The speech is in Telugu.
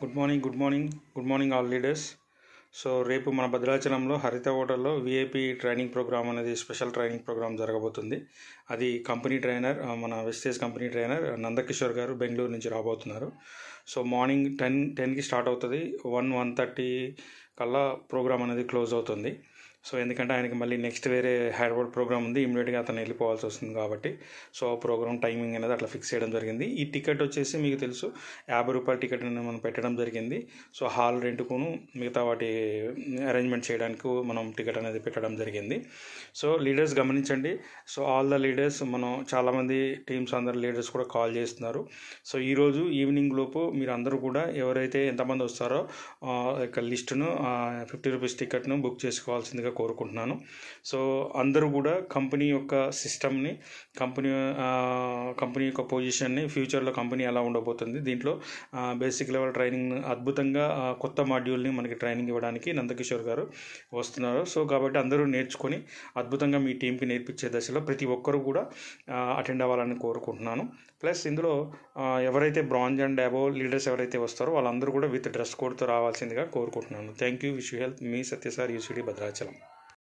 Good morning all leaders. So రేపు మన భద్రాచలంలో హరిత హోటల్లో విఐపి ట్రైనింగ్ ప్రోగ్రామ్ అనేది స్పెషల్ ట్రైనింగ్ ప్రోగ్రామ్ జరగబోతుంది. అది కంపెనీ ట్రైనర్, మన వెస్టేజ్ కంపెనీ ట్రైనర్ నందకిషోర్ గారు బెంగళూరు నుంచి రాబోతున్నారు. సో మార్నింగ్ 10కి స్టార్ట్ అవుతుంది. 1:30 కల్లా ప్రోగ్రామ్ అనేది క్లోజ్ అవుతుంది. సో ఎందుకంటే ఆయనకి మళ్ళీ నెక్స్ట్ వేరే హైదరాబాద్ ప్రోగ్రామ్ ఉంది, ఇమీడియట్గా అతను వెళ్ళిపోవాల్సి వస్తుంది కాబట్టి సో ఆ ప్రోగ్రామ్ టైమింగ్ అనేది అట్లా ఫిక్స్ చేయడం జరిగింది. ఈ టికెట్ వచ్చేసి మీకు తెలుసు 50 రూపాయల టికెట్ అనేది మనం పెట్టడం జరిగింది. సో హాల్ రెంట్కును మిగతా వాటి అరేంజ్మెంట్ చేయడానికి మనం టికెట్ అనేది పెట్టడం జరిగింది. సో లీడర్స్ గమనించండి. సో ఆల్ ద లీడర్స్, మనం చాలామంది టీమ్స్ అందరు లీడర్స్ కూడా కాల్ చేస్తున్నారు. సో ఈరోజు ఈవినింగ్ లోపు మీరు అందరూ కూడా ఎవరైతే ఎంతమంది వస్తారో యొక్క లిస్టును 50 రూపీస్ టికెట్ను బుక్ చేసుకోవాల్సిందిగా కోరుకుంటున్నాను. సో అందరూ కూడా కంపెనీ యొక్క సిస్టమ్ని, కంపెనీ యొక్క పొజిషన్ని, ఫ్యూచర్లో కంపెనీ ఎలా ఉండబోతుంది, దీంట్లో బేసిక్ లెవెల్ ట్రైనింగ్ అద్భుతంగా కొత్త మాడ్యూల్ని మనకి ట్రైనింగ్ ఇవ్వడానికి నందకిషోర్ గారు వస్తున్నారు. సో కాబట్టి అందరూ నేర్చుకొని అద్భుతంగా మీ టీంకి నేర్పించే దశలో ప్రతి ఒక్కరు కూడా అటెండ్ అవ్వాలని కోరుకుంటున్నాను. ప్లస్ ఇందులో ఎవరైతే బ్రాంజ్ అండ్ అబోవ్ లీడర్స్ ఎవరైతే వస్తారో వాళ్ళందరూ కూడా విత్ డ్రెస్ కోడ్తో రావాల్సిందిగా కోరుకుంటున్నాను. Thank you. Wish you health. మీ సత్యసార్, యూసీడీ భద్రాచలం.